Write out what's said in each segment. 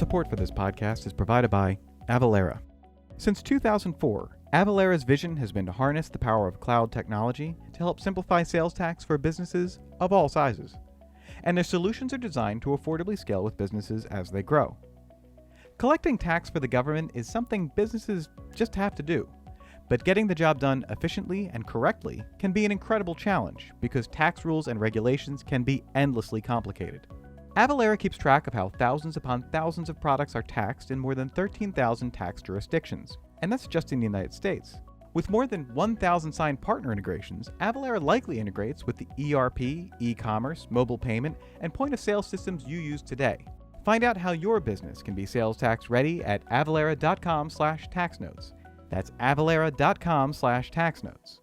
support for this podcast is provided by Avalara. Since 2004, Avalara's vision has been to harness the power of cloud technology to help simplify sales tax for businesses of all sizes. And their solutions are designed to affordably scale with businesses as they grow. Collecting tax for the government is something businesses just have to do. But getting the job done efficiently and correctly can be an incredible challenge because tax rules and regulations can be endlessly complicated. Avalara keeps track of how thousands upon thousands of products are taxed in more than 13,000 tax jurisdictions, and that's just in the United States. With more than 1,000 signed partner integrations, Avalara likely integrates with the ERP, e-commerce, mobile payment, and point-of-sale systems you use today. Find out how your business can be sales tax ready at avalara.com/taxnotes. That's avalara.com/taxnotes.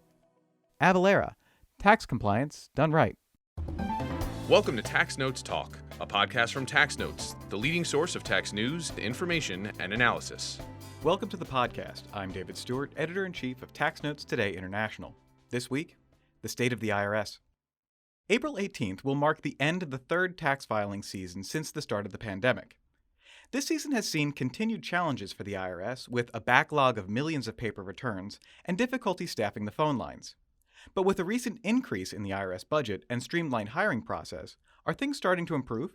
Avalara, tax compliance done right. Welcome to Tax Notes Talk, a podcast from Tax Notes, the leading source of tax news, information, and analysis. Welcome to the podcast. I'm David Stewart, Editor-in-Chief of Tax Notes Today International. This week, the state of the IRS. April 18th will mark the end of the third tax filing season since the start of the pandemic. This season has seen continued challenges for the IRS, with a backlog of millions of paper returns and difficulty staffing the phone lines. But with a recent increase in the IRS budget and streamlined hiring process, are things starting to improve?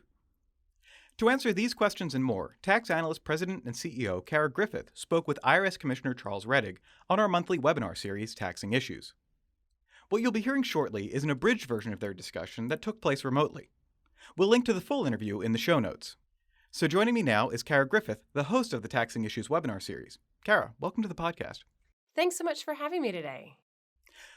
To answer these questions and more, Tax Analyst President and CEO Kara Griffith spoke with IRS Commissioner Charles Rettig on our monthly webinar series, Taxing Issues. What you'll be hearing shortly is an abridged version of their discussion that took place remotely. We'll link to the full interview in the show notes. So joining me now is Kara Griffith, the host of the Taxing Issues webinar series. Kara, welcome to the podcast. Thanks so much for having me today.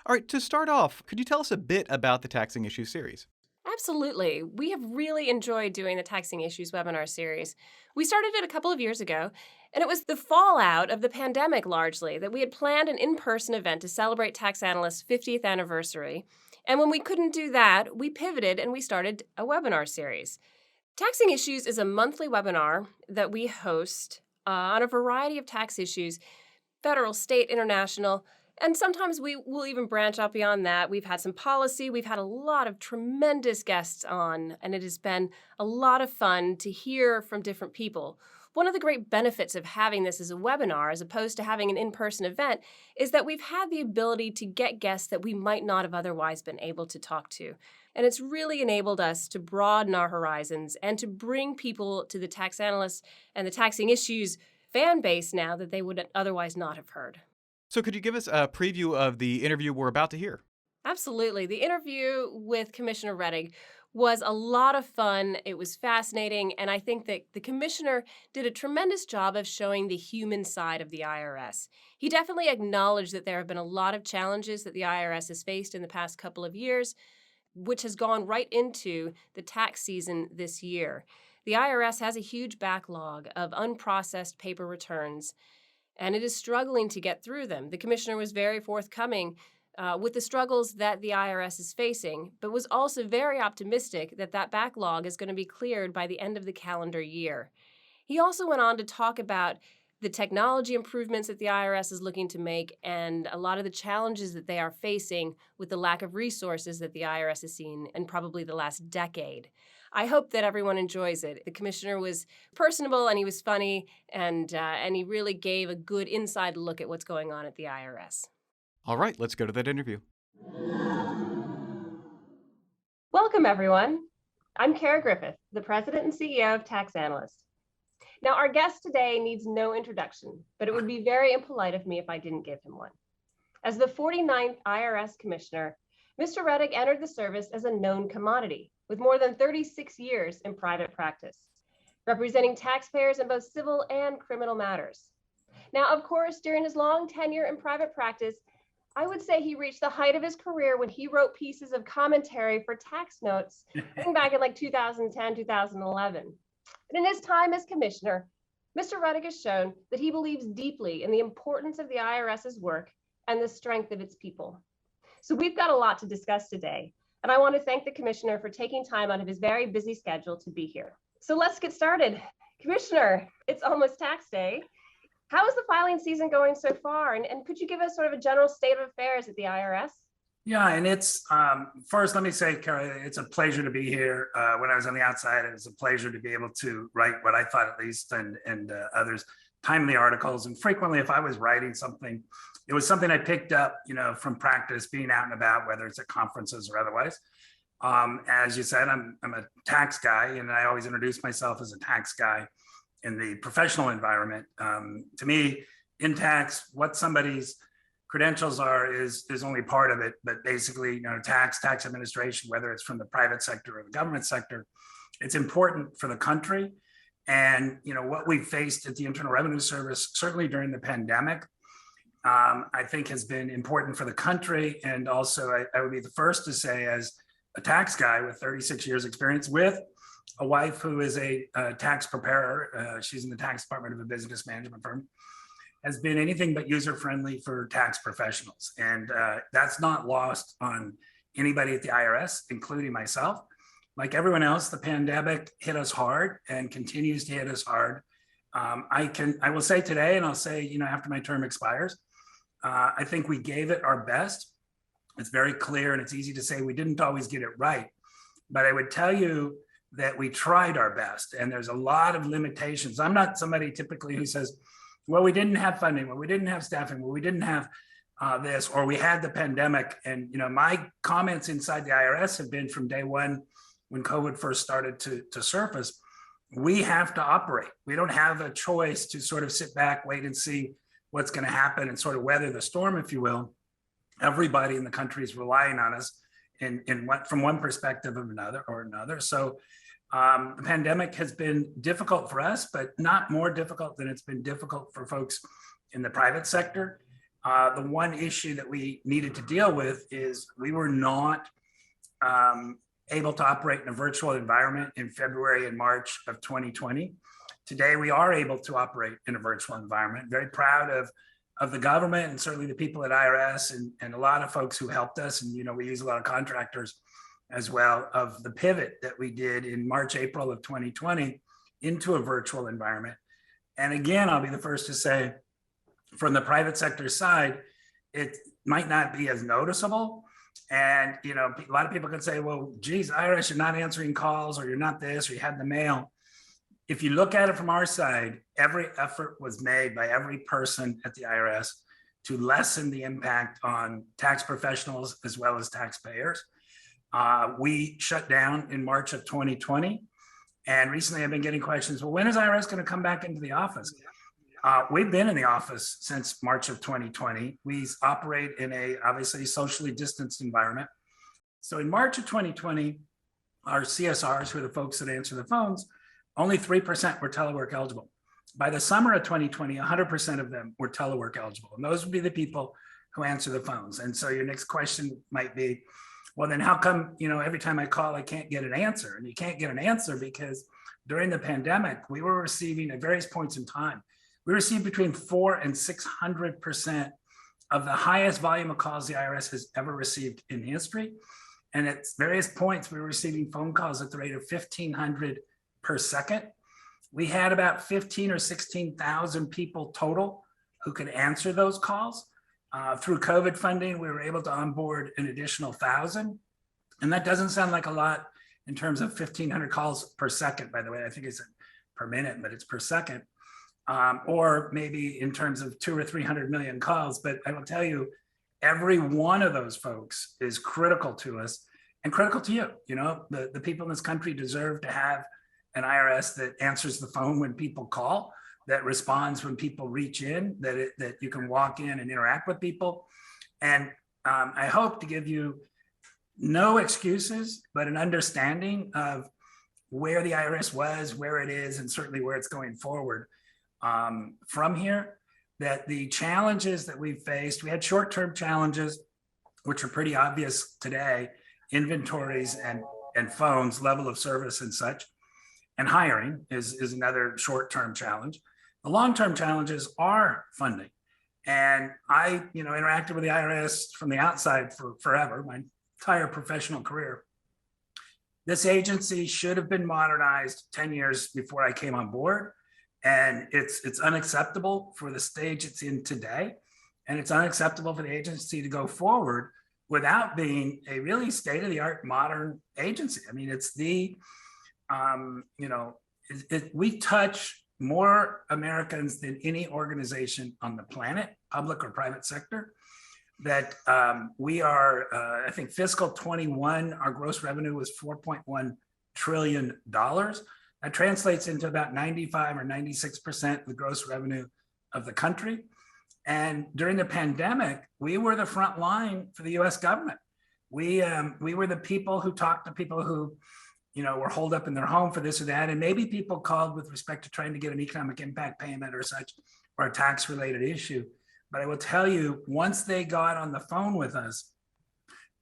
All right, to start off, could you tell us a bit about the Taxing Issues series? Absolutely. We have really enjoyed doing the Taxing Issues webinar series. We started it a couple of years ago, and it was the fallout of the pandemic largely that we had planned an in-person event to celebrate Tax Analyst's 50th anniversary. And when we couldn't do that, we pivoted and we started a webinar series. Taxing Issues is a monthly webinar that we host on a variety of tax issues, federal, state, international, and sometimes we will even branch out beyond that. We've had some policy. We've had a lot of tremendous guests on, and it has been a lot of fun to hear from different people. One of the great benefits of having this as a webinar, as opposed to having an in-person event, is that we've had the ability to get guests that we might not have otherwise been able to talk to. And it's really enabled us to broaden our horizons and to bring people to the Tax Analysts and the Taxing Issues fan base now that they would otherwise not have heard. So could you give us a preview of the interview we're about to hear? Absolutely. The interview with Commissioner Rettig was a lot of fun. It was fascinating, and I think that the Commissioner did a tremendous job of showing the human side of the IRS. He definitely acknowledged that there have been a lot of challenges that the IRS has faced in the past couple of years, which has gone right into the tax season this year. The IRS has a huge backlog of unprocessed paper returns, and it is struggling to get through them. The Commissioner was very forthcoming with the struggles that the IRS is facing, but was also very optimistic that that backlog is going to be cleared by the end of the calendar year. He also went on to talk about the technology improvements that the IRS is looking to make and a lot of the challenges that they are facing with the lack of resources that the IRS has seen in probably the last decade. I hope that everyone enjoys it. The Commissioner was personable and he was funny, and he really gave a good inside look at what's going on at the IRS. All right, let's go to that interview. Welcome, everyone. I'm Kara Griffith, the President and CEO of Tax Analyst. Now, our guest today needs no introduction, but it would be very impolite of me if I didn't give him one. As the 49th IRS Commissioner, Mr. Rettig entered the service as a known commodity, with more than 36 years in private practice, representing taxpayers in both civil and criminal matters. Now, of course, during his long tenure in private practice, I would say he reached the height of his career when he wrote pieces of commentary for tax notes back in 2010, 2011. But in his time as commissioner, Mr. Rettig has shown that he believes deeply in the importance of the IRS's work and the strength of its people. So we've got a lot to discuss today, and I want to thank the Commissioner for taking time out of his very busy schedule to be here. So let's get started. Commissioner, it's almost tax day. How is the filing season going so far? And could you give us sort of a general state of affairs at the IRS? Yeah, and it's first, let me say, Kara, it's a pleasure to be here. When I was on the outside, it was a pleasure to be able to write what I thought, at least, and others, timely articles. And frequently, if I was writing something, it was something I picked up, from practice, being out and about, whether it's at conferences or otherwise. As you said, I'm a tax guy, and I always introduce myself as a tax guy in the professional environment. To me, in tax, what somebody's credentials are is only part of it, but basically, tax administration, whether it's from the private sector or the government sector, it's important for the country. And what we faced at the Internal Revenue Service, certainly during the pandemic, I think has been important for the country. And also, I would be the first to say, as a tax guy with 36 years experience, with a wife who is a tax preparer, she's in the tax department of a business management firm, has been anything but user-friendly for tax professionals. And that's not lost on anybody at the IRS, including myself. Like everyone else, the pandemic hit us hard and continues to hit us hard. I will say today, and I'll say, after my term expires, I think we gave it our best. It's very clear, and it's easy to say we didn't always get it right. But I would tell you that we tried our best, and there's a lot of limitations. I'm not somebody typically who says, well, we didn't have funding, well, we didn't have staffing, well, we didn't have this, or we had the pandemic. And my comments inside the IRS have been from day one, when COVID first started to surface, we have to operate. We don't have a choice to sort of sit back, wait and see what's going to happen and sort of weather the storm, if you will. Everybody in the country is relying on us from one perspective of another. So the pandemic has been difficult for us, but not more difficult than it's been difficult for folks in the private sector. The one issue that we needed to deal with is we were not able to operate in a virtual environment in February and March of 2020. Today, we are able to operate in a virtual environment. Very proud of the government and certainly the people at IRS and a lot of folks who helped us. And, we use a lot of contractors as well, of the pivot that we did in March, April of 2020 into a virtual environment. And again, I'll be the first to say, from the private sector side, it might not be as noticeable. And, a lot of people can say, well, geez, IRS, you're not answering calls, or you're not this, or you had the mail. If you look at it from our side, every effort was made by every person at the IRS to lessen the impact on tax professionals as well as taxpayers. We shut down in March of 2020. And recently I've been getting questions, well, when is IRS going to come back into the office? We've been in the office since March of 2020. We operate in a obviously socially distanced environment. So in March of 2020, our CSRs, who are the folks that answer the phones, only 3% were telework eligible. By the summer of 2020, 100% of them were telework eligible. And those would be the people who answer the phones. And so your next question might be, well, then how come, every time I call, I can't get an answer? And you can't get an answer because during the pandemic, we were receiving at various points in time, we received between 400% and 600% of the highest volume of calls the IRS has ever received in history. And at various points, we were receiving phone calls at the rate of 1,500 per second. We had about 15 or 16,000 people total who could answer those calls. Through COVID funding, we were able to onboard an additional 1,000. And that doesn't sound like a lot in terms of 1,500 calls per second, by the way. I think it's per minute, but it's per second. Or maybe in terms of 200 or 300 million calls. But I will tell you, every one of those folks is critical to us and critical to you. The people in this country deserve to have an IRS that answers the phone when people call, that responds when people reach in, that you can walk in and interact with people. And I hope to give you no excuses, but an understanding of where the IRS was, where it is, and certainly where it's going forward from here. That the challenges that we've faced, we had short-term challenges, which are pretty obvious today, inventories and phones, level of service and such. And hiring is another short-term challenge. The long-term challenges are funding. And I, interacted with the IRS from the outside for forever, my entire professional career. This agency should have been modernized 10 years before I came on board. And it's unacceptable for the stage it's in today. And it's unacceptable for the agency to go forward without being a really state-of-the-art modern agency. I mean, it's we touch more Americans than any organization on the planet, public or private sector. That we are, I think Fiscal 21, our gross revenue was $4.1 trillion. That translates into about 95 or 96% of the gross revenue of the country. And during the pandemic, we were the front line for the US government. We were the people who talked to people who, were holed up in their home for this or that. And maybe people called with respect to trying to get an economic impact payment or such, or a tax related issue. But I will tell you, once they got on the phone with us,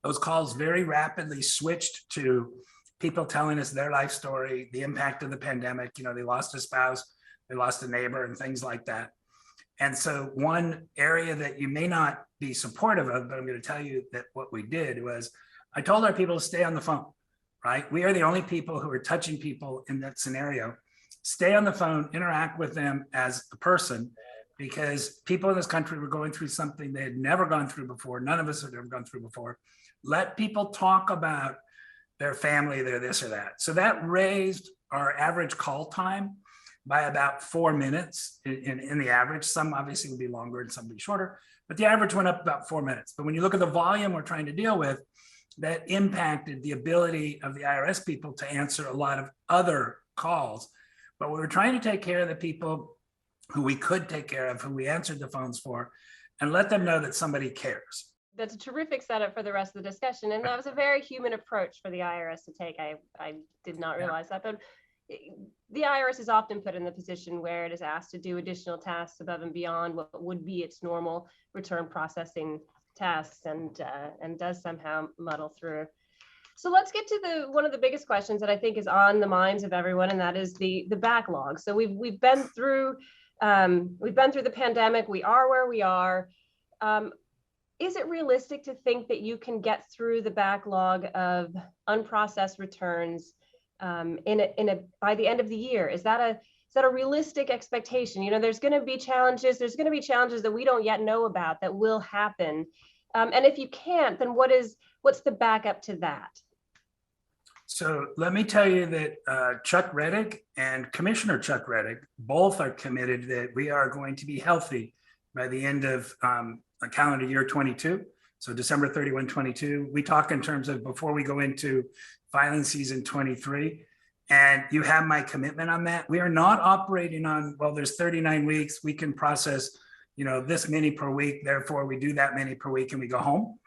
those calls very rapidly switched to people telling us their life story, the impact of the pandemic. They lost a spouse, they lost a neighbor, and things like that. And so one area that you may not be supportive of, but I'm going to tell you that what we did was I told our people to stay on the phone, right? We are the only people who are touching people in that scenario. Stay on the phone, interact with them as a person, because people in this country were going through something they had never gone through before. None of us had ever gone through before. Let people talk about their family, their this or that. So that raised our average call time by about 4 minutes in the average. Some obviously would be longer and some would be shorter, but the average went up about 4 minutes. But when you look at the volume we're trying to deal with, that impacted the ability of the IRS people to answer a lot of other calls. But we were trying to take care of the people who we could take care of, who we answered the phones for, and let them know that somebody cares. That's a terrific setup for the rest of the discussion. And that was a very human approach for the IRS to take. I did not realize that, but the IRS is often put in the position where it is asked to do additional tasks above and beyond what would be its normal return processing tasks, and does somehow muddle through. So let's get to one of the biggest questions that I think is on the minds of everyone, and that is the backlog. So we've been through the pandemic. We are where we are. Is it realistic to think that you can get through the backlog of unprocessed returns by the end of the year? Is that a realistic expectation? There's going to be challenges. There's going to be challenges that we don't yet know about that will happen. And if you can't, then what's the backup to that? So let me tell you that Chuck Rettig and Commissioner Chuck Rettig both are committed that we are going to be healthy by the end of calendar year 22. So December 31, 22. We talk in terms of before we go into filing season 23. And you have my commitment on that. We are not operating on, well, there's 39 weeks. We can process, this many per week. Therefore, we do that many per week and we go home.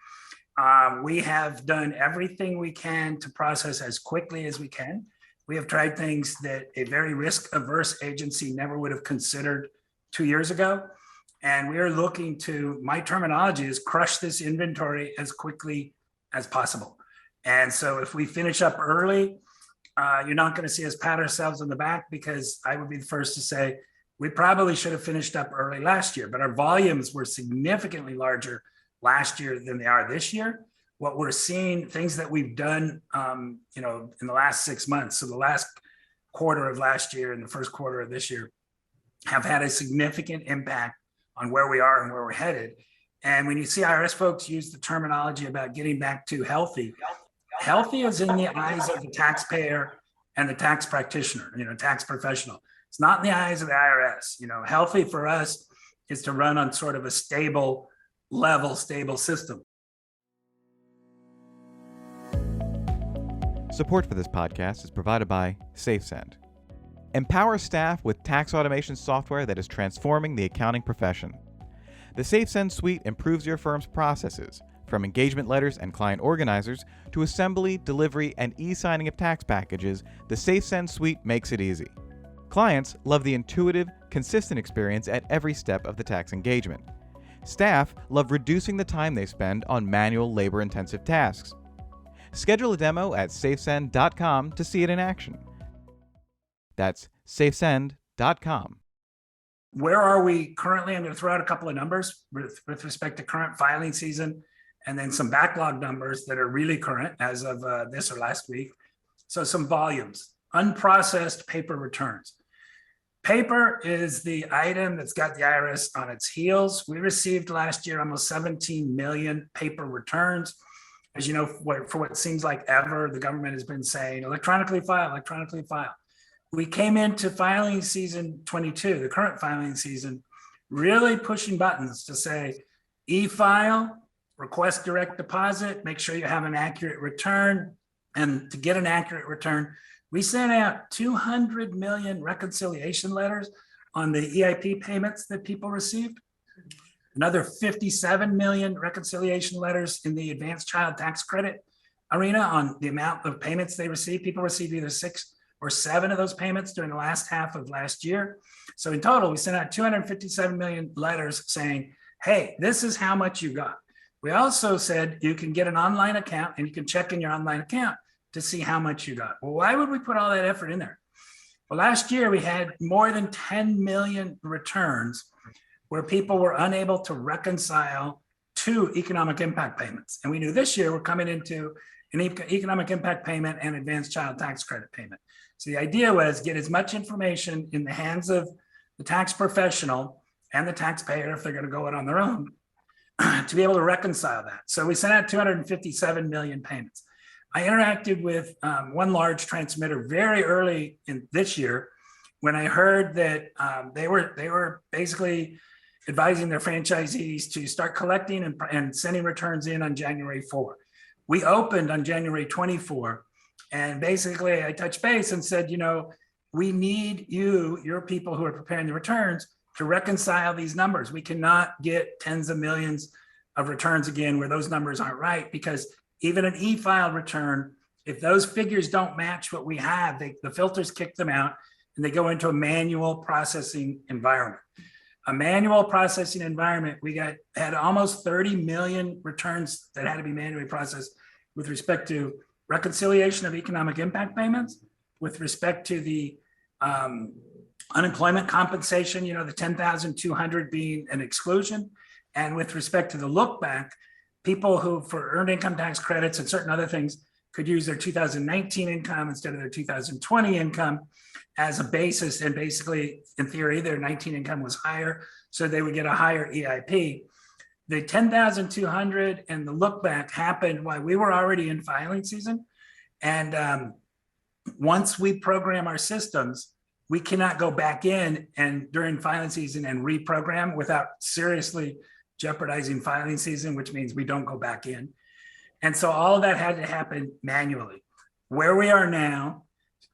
We have done everything we can to process as quickly as we can. We have tried things that a very risk-averse agency never would have considered 2 years ago. And we are looking to, my terminology is crush this inventory as quickly as possible. And so if we finish up early, you're not going to see us pat ourselves on the back, because I would be the first to say we probably should have finished up early last year, but our volumes were significantly larger last year than they are this year. What we're seeing, things that we've done, in the last 6 months, so the last quarter of last year and the first quarter of this year, have had a significant impact on where we are and where we're headed. And when you see IRS folks use the terminology about getting back to healthy, healthy is in the eyes of the taxpayer and the tax practitioner, tax professional. It's not in the eyes of the IRS. Healthy for us is to run on sort of a stable system. Support for this podcast is provided by SafeSend. Empower staff with tax automation software that is transforming the accounting profession. The SafeSend suite improves your firm's processes, from engagement letters and client organizers to assembly, delivery, and e-signing of tax packages. The SafeSend suite makes it easy. Clients love the intuitive, consistent experience at every step of the tax engagement. Staff love reducing the time they spend on manual, labor-intensive tasks. Schedule a demo at safesend.com to see it in action. That's safesend.com. Where are we currently? I'm going to throw out a couple of numbers with respect to current filing season, and then some backlog numbers that are really current as of this or last week. So some volumes, unprocessed paper returns. Paper is the item that's got the IRS on its heels. We received last year almost 17 million paper returns. as you know, for what seems like ever, the government has been saying electronically file, electronically file. We came into filing season 22, the current filing season, really pushing buttons to say e-file, request direct deposit, make sure you have an accurate return. And to get an accurate return, we sent out 200 million reconciliation letters on the EIP payments that people received. Another 57 million reconciliation letters in the advanced child tax credit arena on the amount of payments they received. People received either 6 or 7 of those payments during the last half of last year. So in total, we sent out 257 million letters saying, hey, this is how much you got. We also said you can get an online account and you can check in your online account to see how much you got. Well, why would we put all that effort in there? Well, last year we had more than 10 million returns where people were unable to reconcile 2 economic impact payments. And we knew this year we're coming into an economic impact payment and advanced child tax credit payment. So the idea was get as much information in the hands of the tax professional and the taxpayer, if they're going to go it on their own, to be able to reconcile that. So we sent out 257 million payments. I interacted with one large transmitter very early in this year when I heard that they were basically advising their franchisees to start collecting and sending returns in on January 4. We opened on January 24, and basically I touched base and said, you know, we need your people who are preparing the returns to reconcile these numbers. We cannot get tens of millions of returns again where those numbers aren't right, because even an e-file return, if those figures don't match what we have, the filters kick them out and they go into a manual processing environment. A manual processing environment, we had almost 30 million returns that had to be manually processed with respect to reconciliation of economic impact payments, with respect to the unemployment compensation, you know, the 10,200 being an exclusion, and with respect to the look back, people who for earned income tax credits and certain other things could use their 2019 income instead of their 2020 income as a basis. And basically, in theory, their 19 income was higher, so they would get a higher EIP. The 10,200 and the look back happened while we were already in filing season. And once we program our systems, we cannot go back in and during filing season and reprogram without seriously jeopardizing filing season, which means we don't go back in. And so all of that had to happen manually. Where we are now,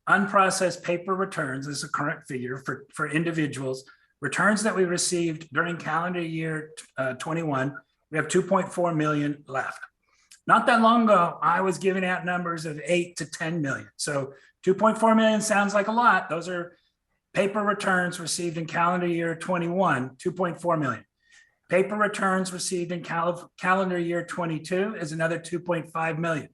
unprocessed paper returns is a current figure for individuals. Returns that we received during calendar year 21, we have 2.4 million left. Not that long ago, I was giving out numbers of 8 to 10 million. So 2.4 million sounds like a lot. Those are paper returns received in calendar year 21, 2.4 million. Paper returns received in calendar year 22 is another 2.5 million.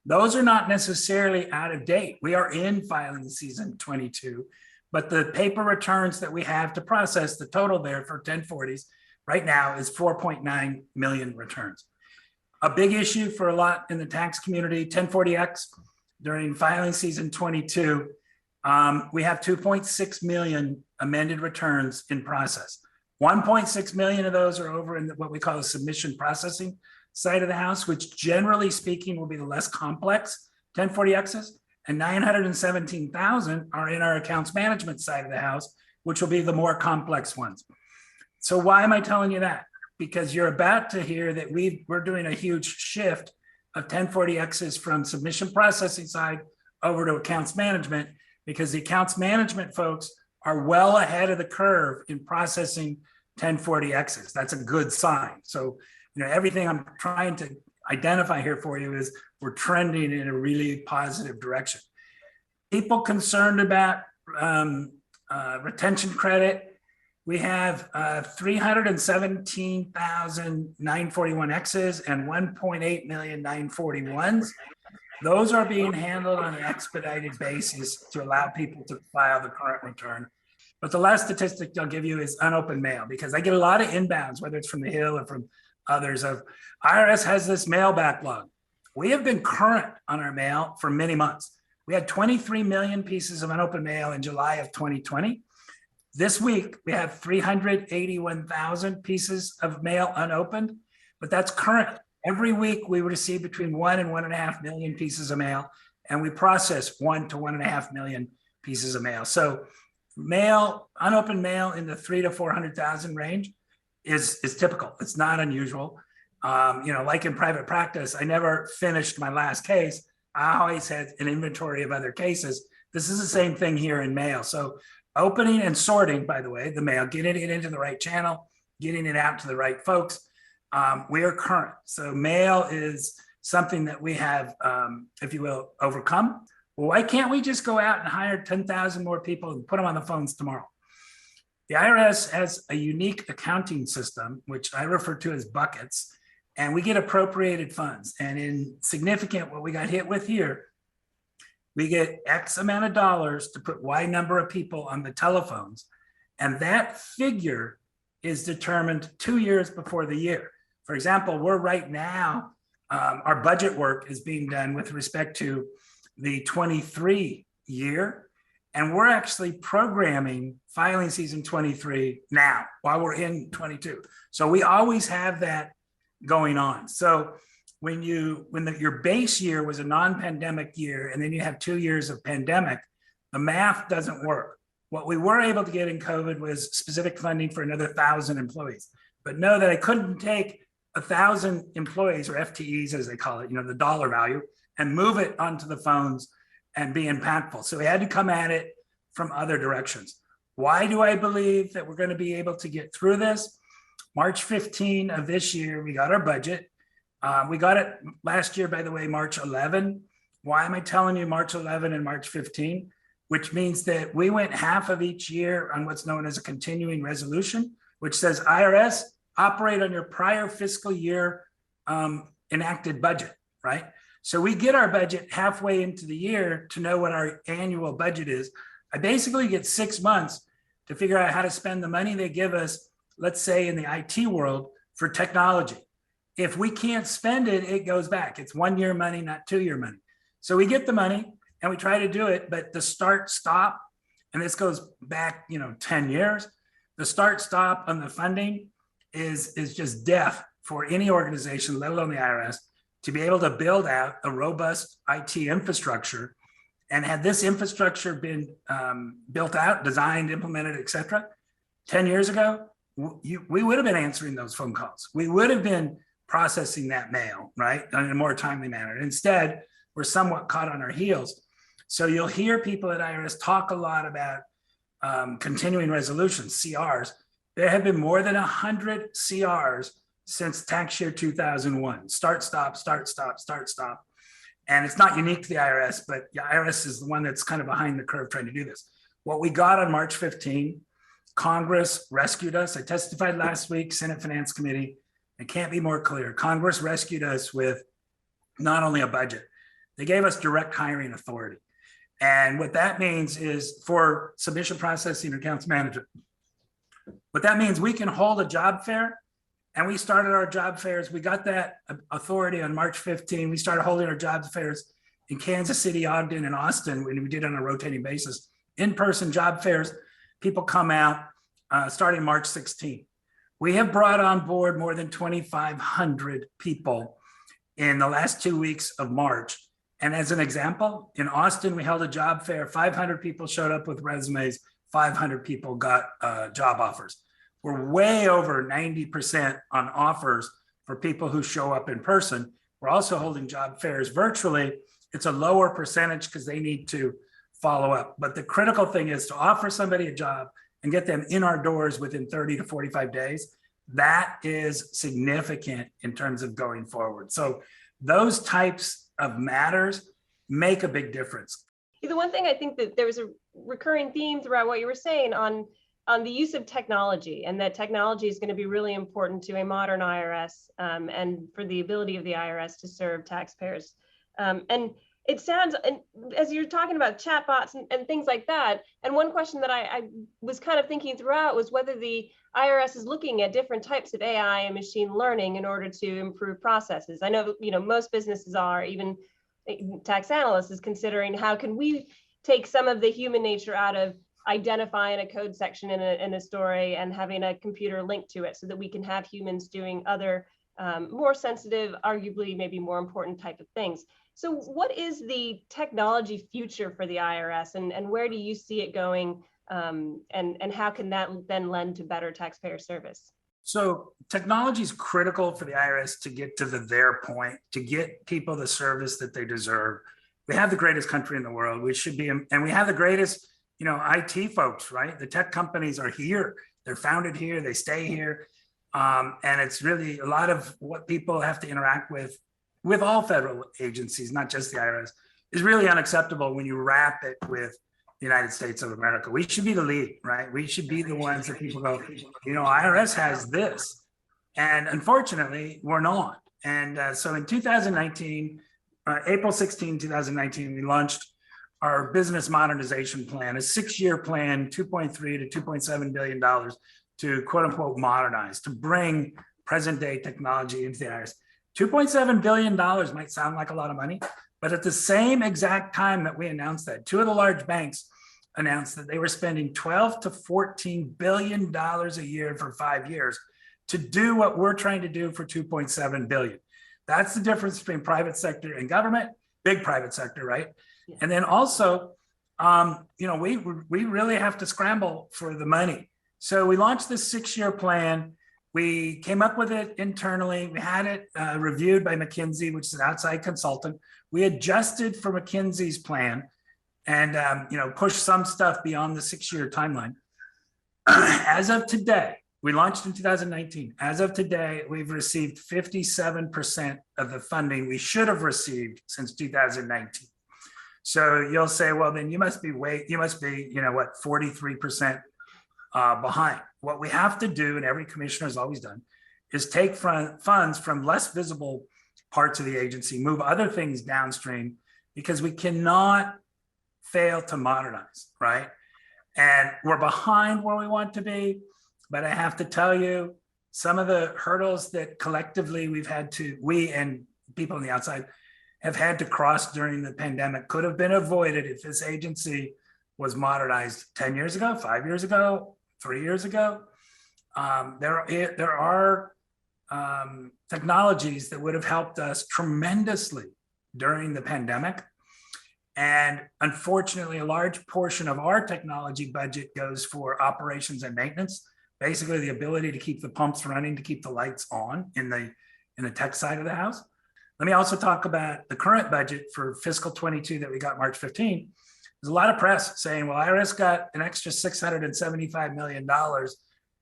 Those are not necessarily out of date. We are in filing season 22, but the paper returns that we have to process, the total there for 1040s right now is 4.9 million returns. A big issue for a lot in the tax community, 1040X during filing season 22, we have 2.6 million amended returns in process. 1.6 million of those are over in what we call the submission processing side of the house, which generally speaking will be the less complex 1040Xs, and 917,000 are in our accounts management side of the house, which will be the more complex ones. So why am I telling you that? Because you're about to hear that we're doing a huge shift of 1040Xs from submission processing side over to accounts management, because the accounts management folks are well ahead of the curve in processing 1040Xs. That's a good sign. So, you know, everything I'm trying to identify here for you is we're trending in a really positive direction. People concerned about retention credit, we have 317,000 941Xs and 1.8 million 941s. Those are being handled on an expedited basis to allow people to file the current return. But the last statistic I'll give you is unopened mail, because I get a lot of inbounds, whether it's from the Hill or from others, of IRS has this mail backlog. We have been current on our mail for many months. We had 23 million pieces of unopened mail in July of 2020. This week, we have 381,000 pieces of mail unopened, but that's current. Every week we receive between 1 and 1.5 million pieces of mail, and we process 1 to 1.5 million pieces of mail. So mail, unopened mail in the 300,000 to 400,000 range is typical. It's not unusual. Like in private practice, I never finished my last case. I always had an inventory of other cases. This is the same thing here in mail. So opening and sorting, by the way, the mail, getting it into the right channel, getting it out to the right folks. We are current. So mail is something that we have, if you will, overcome. Well, why can't we just go out and hire 10,000 more people and put them on the phones tomorrow? The IRS has a unique accounting system, which I refer to as buckets, and we get appropriated funds. And in significant, what we got hit with here, we get X amount of dollars to put Y number of people on the telephones. And that figure is determined 2 years before the year. For example, we're right now, our budget work is being done with respect to the 23 year. And we're actually programming filing season 23 now while we're in 22. So we always have that going on. So when your base year was a non-pandemic year, and then you have 2 years of pandemic, the math doesn't work. What we were able to get in COVID was specific funding for another 1,000 employees. But know that I couldn't take 1,000 employees, or FTEs as they call it, the dollar value, and move it onto the phones and be impactful. So we had to come at it from other directions. Why do I believe that we're going to be able to get through this? March 15 of this year, we got our budget. We got it last year, by the way, March 11. Why am I telling you March 11 and March 15? Which means that we went half of each year on what's known as a continuing resolution, which says IRS, operate on your prior fiscal year enacted budget, right? So we get our budget halfway into the year to know what our annual budget is. I basically get 6 months to figure out how to spend the money they give us, let's say in the IT world, for technology. If we can't spend it, it goes back. It's 1 year money, not 2 year money. So we get the money and we try to do it, but the start stop, and this goes back 10 years, the start stop on the funding is just death for any organization, let alone the IRS, to be able to build out a robust IT infrastructure. And had this infrastructure been built out, designed, implemented, et cetera, 10 years ago, we would have been answering those phone calls. We would have been processing that mail, right, in a more timely manner. Instead, we're somewhat caught on our heels. So you'll hear people at IRS talk a lot about continuing resolutions, CRs. There have been more than 100 CRs since tax year 2001. Start, stop, start, stop, start, stop. And it's not unique to the IRS, but the IRS is the one that's kind of behind the curve trying to do this. What we got on March 15, Congress rescued us. I testified last week, Senate Finance Committee. It can't be more clear. Congress rescued us with not only a budget, they gave us direct hiring authority. And what that means is for submission processing accounts management, what that means, we can hold a job fair. And we started our job fairs. We got that authority on March 15. We started holding our job fairs in Kansas City, Ogden, and Austin, when we did on a rotating basis. In-person job fairs, people come out starting March 16. We have brought on board more than 2,500 people in the last 2 weeks of March. And as an example, in Austin, we held a job fair. 500 people showed up with resumes. 500 people got job offers. We're way over 90% on offers for people who show up in person. We're also holding job fairs virtually. It's a lower percentage because they need to follow up. But the critical thing is to offer somebody a job and get them in our doors within 30 to 45 days. That is significant in terms of going forward. So those types of matters make a big difference. The one thing I think that there was a recurring theme throughout what you were saying on the use of technology, and that technology is going to be really important to a modern IRS and for the ability of the IRS to serve taxpayers. And it sounds, and as you're talking about chatbots and things like that, and one question that I was kind of thinking throughout was whether the IRS is looking at different types of AI and machine learning in order to improve processes. I know, most businesses are, even tax analysts is considering how can we take some of the human nature out of identifying a code section in a story and having a computer link to it so that we can have humans doing other more sensitive, arguably maybe more important type of things. So what is the technology future for the IRS, and where do you see it going, and how can that then lend to better taxpayer service? So technology is critical for the IRS to get to their point, to get people the service that they deserve. We have the greatest country in the world. We should be, and we have the greatest, IT folks, right? The tech companies are here. They're founded here. They stay here. And it's really a lot of what people have to interact with all federal agencies, not just the IRS, is really unacceptable when you wrap it with the United States of America. We should be the lead, right? We should be the ones that people go, IRS has this. And unfortunately, we're not. And so in 2019, April 16, 2019, we launched our business modernization plan, a 6-year plan, $2.3 to $2.7 billion to quote unquote modernize, to bring present day technology into the IRS. $2.7 billion might sound like a lot of money, but at the same exact time that we announced that, 2 of the large banks announced that they were spending $12 to $14 billion a year for 5 years to do what we're trying to do for $2.7 billion. That's the difference between private sector and government, big private sector, right? Yeah. And then also, we really have to scramble for the money. So we launched this 6-year plan. We came up with it internally. We had it reviewed by McKinsey, which is an outside consultant. We adjusted for McKinsey's plan and pushed some stuff beyond the 6-year timeline. As of today, we launched in 2019. As of today, we've received 57% of the funding we should have received since 2019. So you'll say, well, then you must be 43% behind. What we have to do, and every commissioner has always done, is take funds from less visible parts of the agency, move other things downstream, because we cannot fail to modernize, right? And we're behind where we want to be, but I have to tell you, some of the hurdles that collectively we and people on the outside have had to cross during the pandemic could have been avoided if this agency was modernized 10 years ago, 5 years ago, 3 years ago. There are technologies that would have helped us tremendously during the pandemic. And unfortunately, a large portion of our technology budget goes for operations and maintenance, basically the ability to keep the pumps running, to keep the lights on in the tech side of the house. Let me also talk about the current budget for fiscal 22 that we got March 15. There's a lot of press saying, well, IRS got an extra $675 million.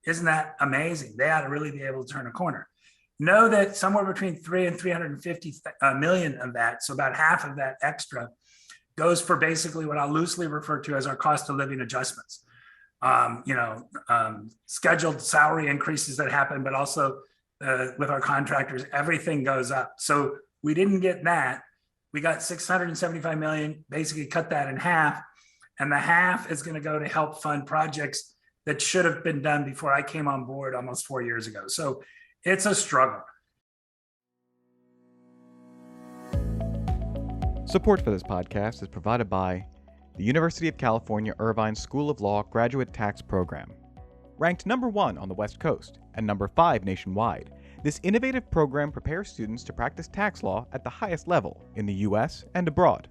Isn't that amazing? They ought to really be able to turn a corner. Know that somewhere between 3 and 350 million of that, so about half of that extra, goes for basically what I'll loosely refer to as our cost of living adjustments. Scheduled salary increases that happen, but also with our contractors, everything goes up. So we didn't get that. We got 675 million, basically cut that in half. And the half is going to go to help fund projects that should have been done before I came on board almost 4 years ago. So it's a struggle. Support for this podcast is provided by the University of California Irvine School of Law Graduate Tax Program. Ranked number 1 on the West Coast and number 5 nationwide, this innovative program prepares students to practice tax law at the highest level in the U.S. and abroad.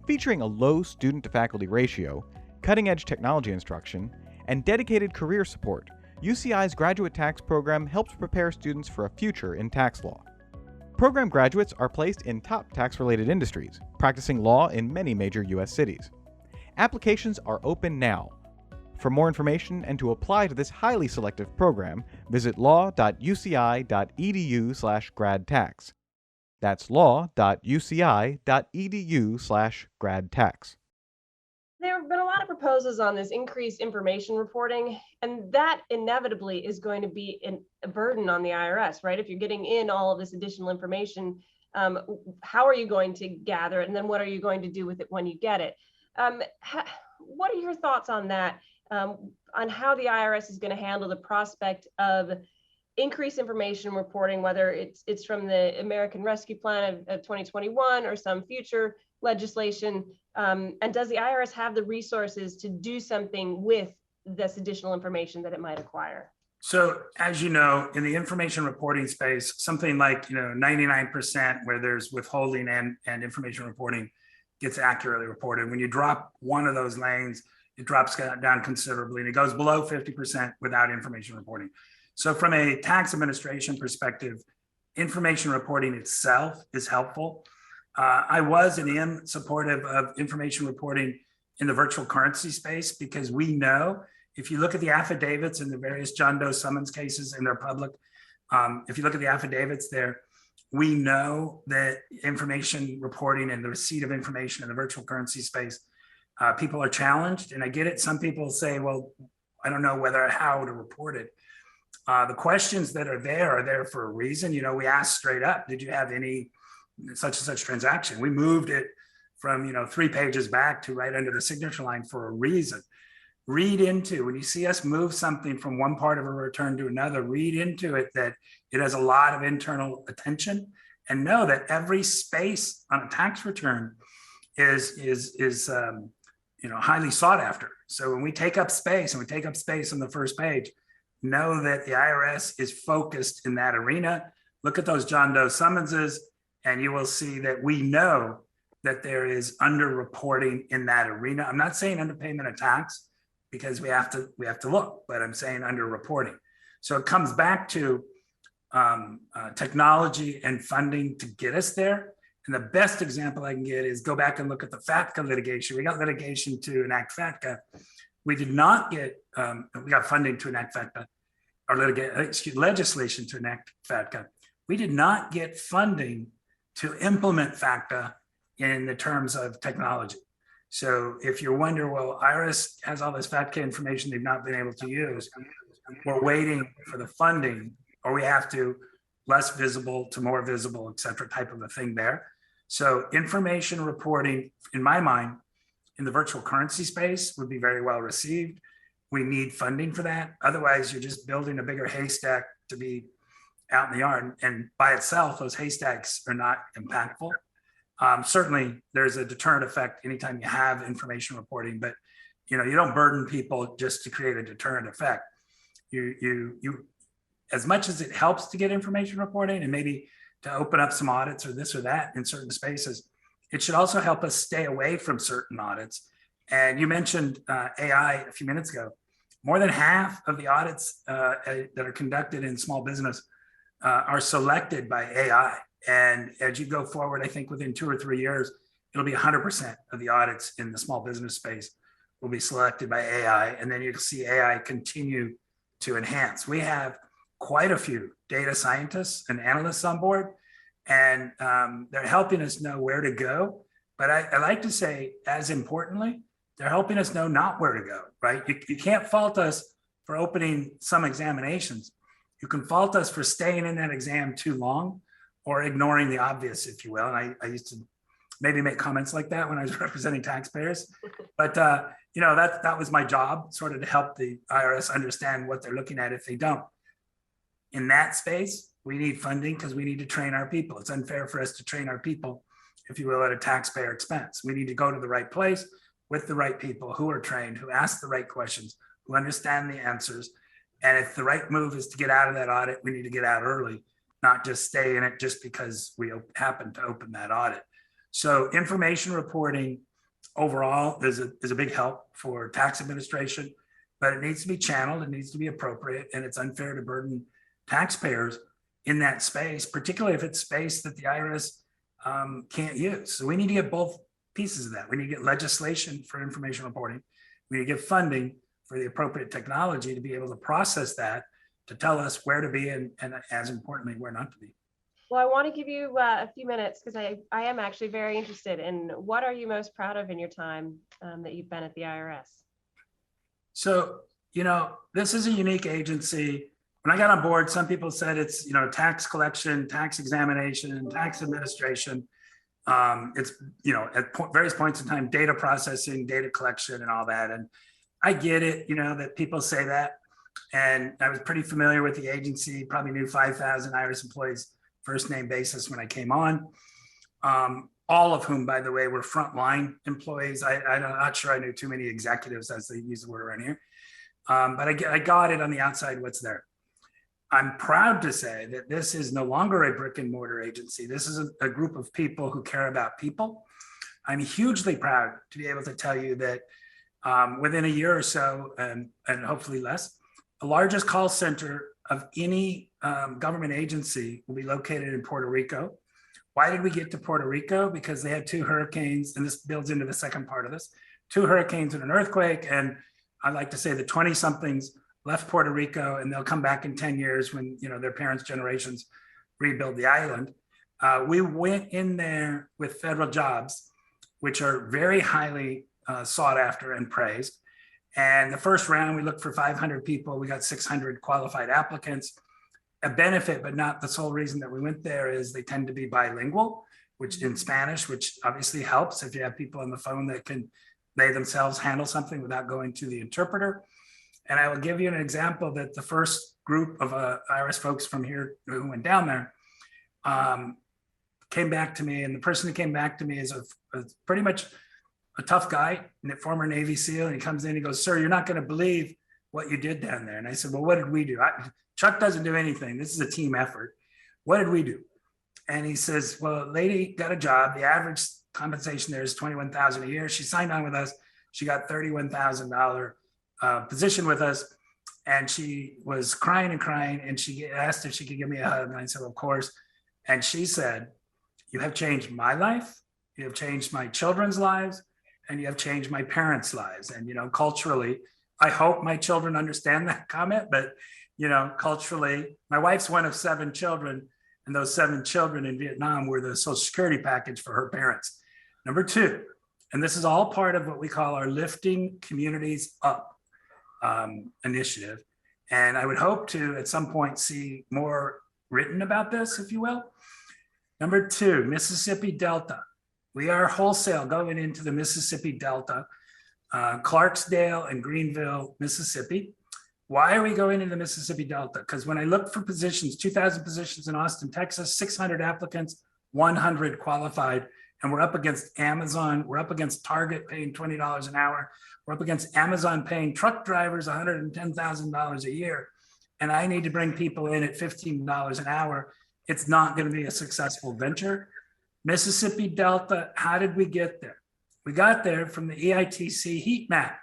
Featuring a low student-to-faculty ratio, cutting-edge technology instruction, and dedicated career support, UCI's graduate tax program helps prepare students for a future in tax law. Program graduates are placed in top tax-related industries, practicing law in many major U.S. cities. Applications are open now. For more information and to apply to this highly selective program, visit law.uci.edu/gradtax. That's law.uci.edu/gradtax. There have been a lot of proposals on this increased information reporting, and that inevitably is going to be a burden on the IRS, right? If you're getting in all of this additional information, how are you going to gather it? And then what are you going to do with it when you get it? What are your thoughts on that, on how the IRS is going to handle the prospect of increased information reporting, whether it's from the American Rescue Plan of 2021 or some future legislation? And does the IRS have the resources to do something with this additional information that it might acquire? So as you know, in the information reporting space, something like 99% where there's withholding and information reporting gets accurately reported. When you drop one of those lanes, it drops down considerably and it goes below 50% without information reporting. So from a tax administration perspective, information reporting itself is helpful. I was and am supportive of information reporting in the virtual currency space because we know if you look at the affidavits in the various John Doe summons cases and they're public, if you look at the affidavits there, we know that information reporting and the receipt of information in the virtual currency space, people are challenged. And I get it. Some people say, well, I don't know how to report it. The questions that are there for a reason. We asked straight up, did you have any such and such transaction? We moved it from 3 pages back to right under the signature line for a reason. Read into, when you see us move something from one part of a return to another, read into it that it has a lot of internal attention, and know that every space on a tax return is highly sought after. So when we take up space on the first page, know that the IRS is focused in that arena. Look at those John Doe summonses, and you will see that we know that there is underreporting in that arena. I'm not saying underpayment of tax, because we have to look, but I'm saying underreporting. So it comes back to technology and funding to get us there. And the best example I can get is go back and look at the FATCA litigation. We got litigation to enact FATCA. We did not get, we got funding to enact FATCA, or legislation to enact FATCA. We did not get funding to implement FATCA in the terms of technology. So if you wonder, well, IRS has all this FATCA information they've not been able to use, we're waiting for the funding, or we have to less visible to more visible, et cetera, type of a thing there. So information reporting, in my mind, in the virtual currency space would be very well received. We need funding for that. Otherwise, you're just building a bigger haystack to be out in the yard. And by itself, those haystacks are not impactful. Certainly, there's a deterrent effect anytime you have information reporting, but you don't burden people just to create a deterrent effect. You as much as it helps to get information reporting and maybe to open up some audits or this or that in certain spaces, it should also help us stay away from certain audits. And you mentioned AI a few minutes ago. More than half of the audits that are conducted in small business are selected by AI. And as you go forward, I think within 2 or 3 years, it'll be 100% of the audits in the small business space will be selected by AI. And then you'll see AI continue to enhance. We have quite a few data scientists and analysts on board, and they're helping us know where to go. But I like to say, as importantly, they're helping us know not where to go, right? You can't fault us for opening some examinations. You can fault us for staying in that exam too long, or ignoring the obvious, if you will. And I used to maybe make comments like that when I was representing taxpayers. But that was my job, sort of to help the IRS understand what they're looking at if they don't. In that space, we need funding because we need to train our people. It's unfair for us to train our people, if you will, at a taxpayer expense. We need to go to the right place with the right people who are trained, who ask the right questions, who understand the answers. And if the right move is to get out of that audit, we need to get out early, not just stay in it just because we happen to open that audit. So information reporting overall is a big help for tax administration, but it needs to be channeled, it needs to be appropriate, and it's unfair to burden taxpayers in that space, particularly if it's space that the IRS can't use. So we need to get both pieces of that. We need to get legislation for information reporting. We need to get funding for the appropriate technology to be able to process that, to tell us where to be and as importantly, where not to be. Well, I want to give you a few minutes because I am actually very interested in what are you most proud of in your time that you've been at the IRS? So, this is a unique agency. When I got on board, some people said it's, tax collection, tax examination, tax administration. It's, at various points in time, data processing, data collection and all that. And I get it, that people say that. And I was pretty familiar with the agency, probably knew 5,000 IRS employees first name basis when I came on. All of whom, by the way, were frontline employees. I'm not sure I knew too many executives, as they use the word around here. But I got it on the outside what's there. I'm proud to say that this is no longer a brick and mortar agency. This is a group of people who care about people. I'm hugely proud to be able to tell you that within a year or so, and hopefully less, the largest call center of any government agency will be located in Puerto Rico. Why did we get to Puerto Rico? Because they had 2 hurricanes, and this builds into the second part of this, 2 hurricanes and an earthquake. And I like to say the 20-somethings left Puerto Rico, and they'll come back in 10 years when their parents' generations rebuild the island. We went in there with federal jobs, which are very highly sought after and praised. And the first round, we looked for 500 people. We got 600 qualified applicants. A benefit, but not the sole reason that we went there, is they tend to be bilingual, which in Spanish, which obviously helps if you have people on the phone that can they themselves handle something without going to the interpreter. And I will give you an example that the first group of IRS folks from here who went down there came back to me. And the person who came back to me is a pretty much a tough guy, a former Navy SEAL. And he comes in, he goes, "Sir, you're not going to believe what you did down there." And I said, "Well, what did we do?" Chuck doesn't do anything. This is a team effort. What did we do? And he says, "Well, a lady got a job. The average compensation there is $21,000 a year. She signed on with us. She got $31,000 position with us. And she was crying and crying. And she asked if she could give me a hug. And I said, of course. And she said, "You have changed my life. You have changed my children's lives. And you have changed my parents' lives." And, culturally, I hope my children understand that comment, but culturally, my wife's one of 7 children, and those 7 children in Vietnam were the Social Security package for her parents. Number 2, and this is all part of what we call our Lifting Communities Up initiative. And I would hope to, at some point, see more written about this, if you will. Number 2, Mississippi Delta. We are wholesale going into the Mississippi Delta, Clarksdale and Greenville, Mississippi. Why are we going into the Mississippi Delta? Because when I looked for positions, 2,000 positions in Austin, Texas, 600 applicants, 100 qualified, and we're up against Amazon, we're up against Target paying $20 an hour, we're up against Amazon paying truck drivers $110,000 a year, and I need to bring people in at $15 an hour. It's not going to be a successful venture. Mississippi Delta, how did we get there? We got there from the EITC heat map.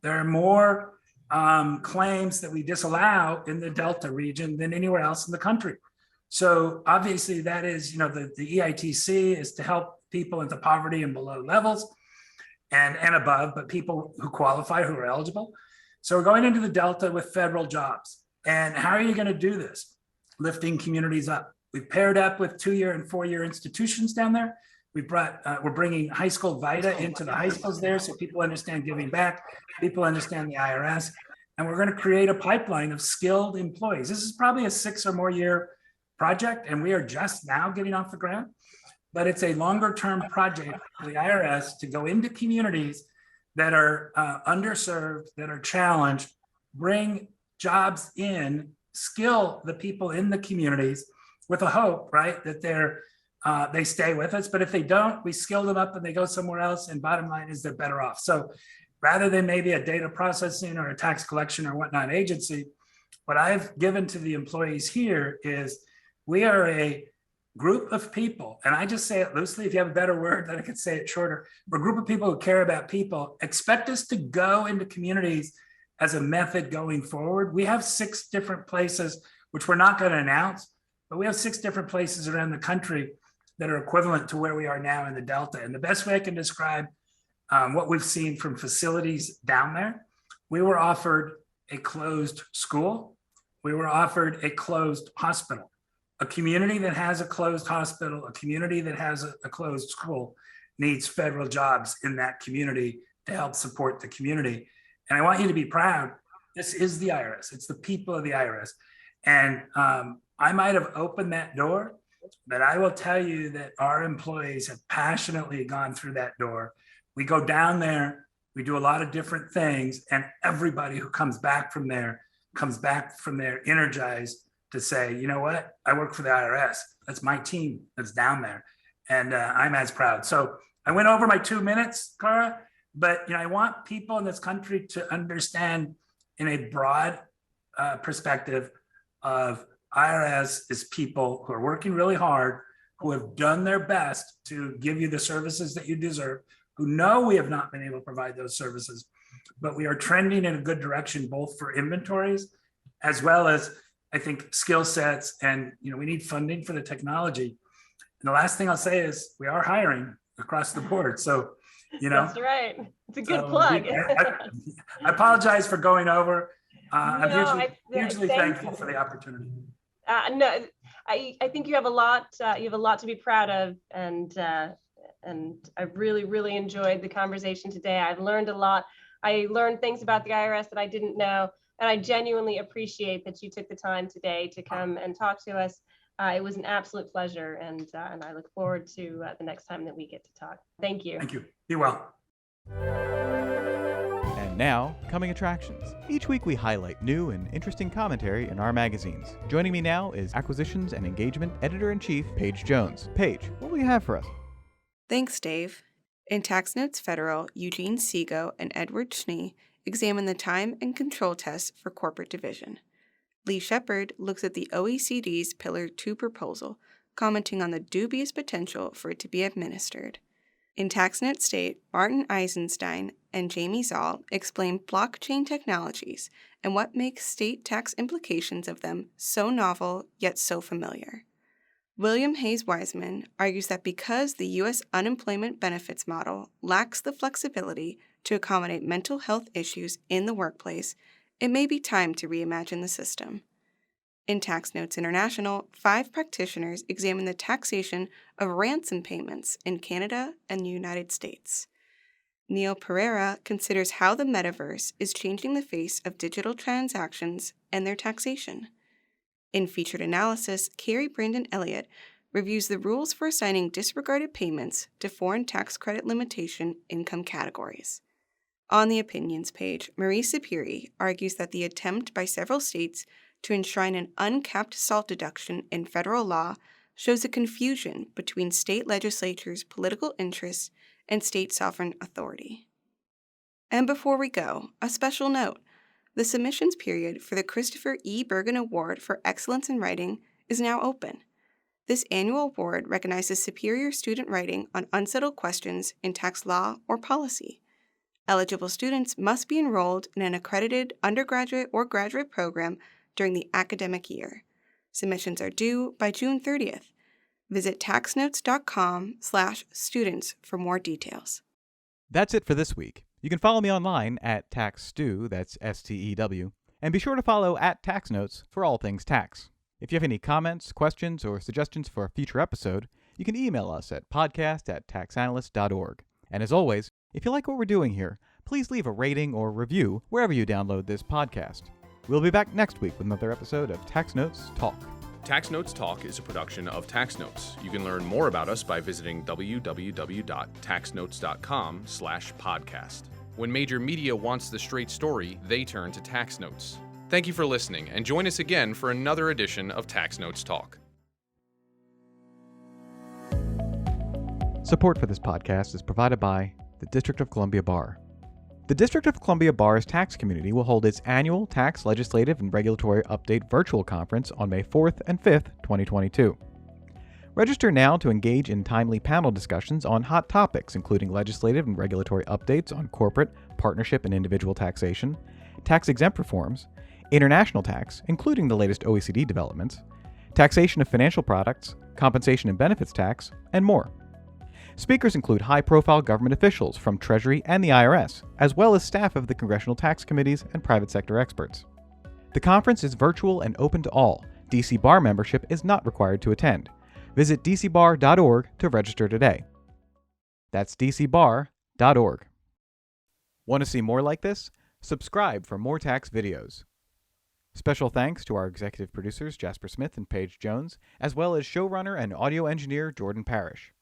There are more claims that we disallow in the Delta region than anywhere else in the country. So obviously that is, the EITC is to help people into poverty and below levels and above, but people who qualify, who are eligible. So we're going into the Delta with federal jobs. And how are you going to do this? Lifting communities up. We've paired up with 2-year and 4-year institutions down there. We're bringing high school VITA into the high schools there so people understand giving back, people understand the IRS, and we're going to create a pipeline of skilled employees. This is probably a 6 or more year project, and we are just now getting off the ground, but it's a longer term project for the IRS to go into communities that are underserved, that are challenged, bring jobs in, skill the people in the communities with a hope, right, that they stay with us. But if they don't, we skill them up and they go somewhere else. And bottom line is they're better off. So rather than maybe a data processing or a tax collection or whatnot agency, what I've given to the employees here is we are a group of people, and I just say it loosely. If you have a better word, then I could say it shorter. We're a group of people who care about people. Expect us to go into communities as a method going forward. We have 6 different places, which we're not going to announce, but we have 6 different places around the country that are equivalent to where we are now in the Delta. And the best way I can describe what we've seen from facilities down there, we were offered a closed school. We were offered a closed hospital. A community that has a closed hospital, a community that has a closed school needs federal jobs in that community to help support the community. And I want you to be proud. This is the IRS. It's the people of the IRS. And I might have opened that door, but I will tell you that our employees have passionately gone through that door. We go down there, we do a lot of different things, and everybody who comes back from there energized to say, you know what, I work for the IRS. That's my team that's down there. And I'm as proud. So I went over my 2 minutes, Cara, but I want people in this country to understand in a broad perspective of IRS is people who are working really hard, who have done their best to give you the services that you deserve, who know we have not been able to provide those services, but we are trending in a good direction, both for inventories as well as, I think, skill sets. And, we need funding for the technology. And the last thing I'll say is we are hiring across the board. So, That's right. It's a good plug. I apologize for going over. I'm hugely thank thankful for the opportunity. No, I think you have a lot. You have a lot to be proud of, and I really, really enjoyed the conversation today. I've learned a lot. I learned things about the IRS that I didn't know, and I genuinely appreciate that you took the time today to come and talk to us. It was an absolute pleasure, and I look forward to the next time that we get to talk. Thank you. Thank you. Be well. And now, coming attractions. Each week we highlight new and interesting commentary in our magazines. Joining me now is Acquisitions and Engagement Editor-in-Chief, Paige Jones. Paige, what will you have for us? Thanks, Dave. In Tax Notes Federal, Eugene Seago and Edward Schnee examine the time and control tests for corporate division. Lee Shepard looks at the OECD's Pillar 2 proposal, commenting on the dubious potential for it to be administered. In TaxNet State, Martin Eisenstein and Jamie Zoll explain blockchain technologies and what makes state tax implications of them so novel yet so familiar. William Hayes Wiseman argues that because the U.S. unemployment benefits model lacks the flexibility to accommodate mental health issues in the workplace, it may be time to reimagine the system. In Tax Notes International, 5 practitioners examine the taxation of ransom payments in Canada and the United States. Neil Pereira considers how the metaverse is changing the face of digital transactions and their taxation. In Featured Analysis, Carrie Brandon Elliott reviews the rules for assigning disregarded payments to foreign tax credit limitation income categories. On the opinions page, Marie Sapiri argues that the attempt by several states to enshrine an uncapped SALT deduction in federal law shows a confusion between state legislatures' political interests and state sovereign authority. And before we go, a special note. The submissions period for the Christopher E. Bergen Award for Excellence in Writing is now open. This annual award recognizes superior student writing on unsettled questions in tax law or policy. Eligible students must be enrolled in an accredited undergraduate or graduate program during the academic year. Submissions are due by June 30th. Visit taxnotes.com/students for more details. That's it for this week. You can follow me online at TaxStew, that's STEW, and be sure to follow at TaxNotes for all things tax. If you have any comments, questions, or suggestions for a future episode, you can email us at podcast@taxanalyst.org. And as always, if you like what we're doing here, please leave a rating or review wherever you download this podcast. We'll be back next week with another episode of Tax Notes Talk. Tax Notes Talk is a production of Tax Notes. You can learn more about us by visiting www.taxnotes.com/podcast. When major media wants the straight story, they turn to Tax Notes. Thank you for listening, and join us again for another edition of Tax Notes Talk. Support for this podcast is provided by the District of Columbia Bar. The District of Columbia Bar's tax community will hold its annual Tax Legislative and Regulatory Update virtual conference on May 4th and 5th, 2022. Register now to engage in timely panel discussions on hot topics including legislative and regulatory updates on corporate, partnership, and individual taxation, tax-exempt reforms, international tax, including the latest OECD developments, taxation of financial products, compensation and benefits tax, and more. Speakers include high-profile government officials from Treasury and the IRS, as well as staff of the congressional tax committees and private sector experts. The conference is virtual and open to all. DC Bar membership is not required to attend. Visit dcbar.org to register today. That's dcbar.org. Want to see more like this? Subscribe for more tax videos. Special thanks to our executive producers Jasper Smith and Paige Jones, as well as showrunner and audio engineer Jordan Parrish.